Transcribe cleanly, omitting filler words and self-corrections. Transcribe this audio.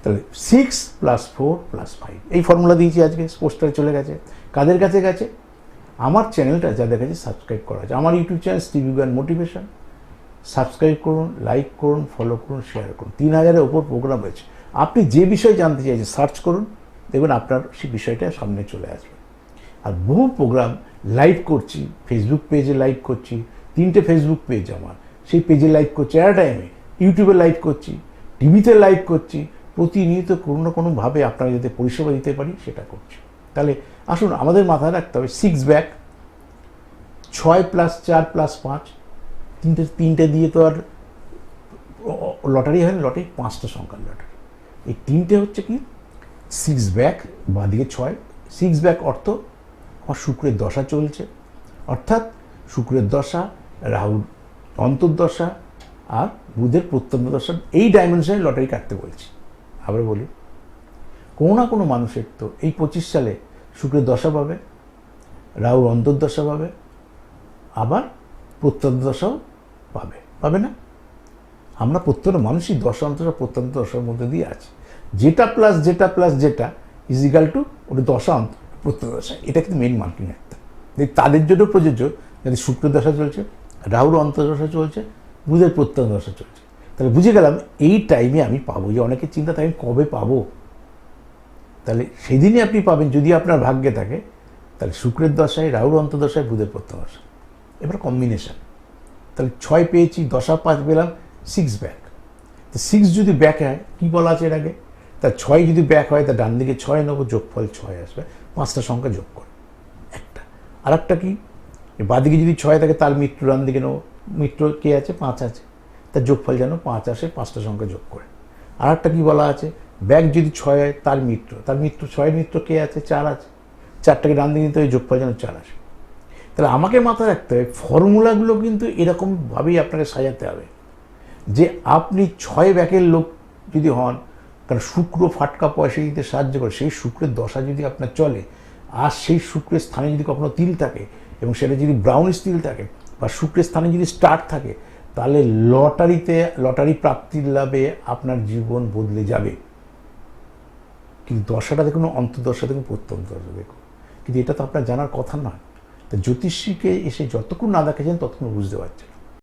তাহলে 6 + 4 + 5 এই ফর্মুলা দিয়েছি আজকে, পোস্টারে চলে গেছে। কাদের কাছে গেছে? আমার চ্যানেলটা যাদের কাছে সাবস্ক্রাইব করা আছে, আমার ইউটিউব চ্যানেল স্টিভ ইউগান মোটিভেশন, সাবস্ক্রাইব করুন, লাইক করুন, ফলো করুন, শেয়ার করুন। 3000-এর ওপর প্রোগ্রাম রয়েছে। আপনি যে বিষয় জানতে চাইছেন সার্চ করুন, দেখবেন আপনার সেই বিষয়টা সামনে চলে আসবে। আর বহু প্রোগ্রাম লাইভ করছি, ফেসবুক পেজে লাইভ করছি, 3টে ফেসবুক পেজ আমার, সেই পেজে লাইভ করছি এট টাইমে, ইউটিউবে লাইভ করছি, টিভিতে লাইভ করছি, প্রতিনিয়ত কোনো না কোনোভাবে আপনারা যাতে পরিষেবা দিতে পারি সেটা করছি। তাহলে আসুন, আমাদের মাথায় রাখতে হবে 6 ব্যাক, 6 + 4 + 5, তিনটে দিয়ে তো আর লটারি হয় না, লটারি 5টা সংখ্যার লটারি। এই 3টে হচ্ছে কি 6 ব্যাক, বাঁদিকে 6, 6 ব্যাক অর্থ আমার শুক্রের দশা চলছে, অর্থাৎ শুক্রের দশা, রাহুর অন্তর্দশা আর বুধের প্রত্যন্ত দশা, এই ডাইমেনশনে লটারি কাটতে বলছি। আবার বলি, কোনো না কোনো মানুষের তো এই 25 সালে শুক্রের দশা পাবে, রাহুর অন্তর্দশা পাবে, আবার প্রত্যন্ত দশাও পাবে না? আমরা প্রত্যেকটা মানুষই দশা অন্তর্দশা প্রত্যন্ত দশার মধ্যে দিয়ে আছে। যেটা প্লাস যেটা ইজিক্যাল টু ওটা দশা প্রত্যন্ত দশা। এটা কিন্তু মেন মার্কিং একটা, তাদের জন্য প্রযোজ্য যাদের শুক্রের দশা চলছে, রাহুর অন্তর্দশা চলছে, বুধের প্রত্যন্ত দশা চলছে। তাহলে বুঝে গেলাম এই টাইমে আমি পাবো। যে অনেকের চিন্তা থাকে আমি কবে পাবো, তাহলে সেদিনই আপনি পাবেন যদি আপনার ভাগ্যে থাকে। তাহলে শুক্রের দশায়, রাহুর অন্তর্দশায়, বুধের প্রত্যন্ত দশা, এবার কম্বিনেশন। তাহলে 6 পেয়েছি, দশা 5 পেলাম, 6 ব্যাক। তো 6 যদি ব্যাক হয়, কী বলা আছে এর আগে? তা 6 যদি ব্যাক হয়, তা ডান দিকে 6 নেবো, যোগফল 6 আসবে, 5টা সংখ্যা যোগ করে একটা। আর একটা কি, বাদিকে যদি 6 থাকে তার মিত্র ডান দিকে নেবো, মিত্র কে আছে? 5 আছে, তার যোগফল যেন 5 আসে, 5টা সংখ্যা যোগ করে। আর একটা কী বলা আছে, ব্যাক যদি 6 হয়, তার মিত্র 6 মিত্র কে আছে? 4 আছে, 4টাকে ডান দিকে নিতে হবে, যোগফল যেন 4 আসে। তাহলে আমাকে মাথায় রাখতে হবে ফর্মুলাগুলো কিন্তু এরকমভাবেই আপনাকে সাজাতে হবে যে আপনি 6 ব্যাকের লোক যদি হন, কারণ শুক্র ফাটকা পয়সা দিতে সাহায্য করে, সেই শুক্রের দশা যদি আপনার চলে, আর সেই শুক্রের স্থানে যদি কখনো তিল থাকে এবং সেটা যদি ব্রাউনিশ তিল থাকে, বা শুক্রের স্থানে যদি স্টার থাকে, তাহলে লটারি প্রাপ্তির লাভে আপনার জীবন বদলে যাবে। কিন্তু দশাটা দেখুন, অন্তর্দশা দেখুন, প্রত্যন্ত দশা দেখুন, কিন্তু এটা তো আপনার জানার কথা নয়। তা জ্যোতিষীকে এসে যতক্ষণ না দেখেছেন ততক্ষণ বুঝতে পারছেন।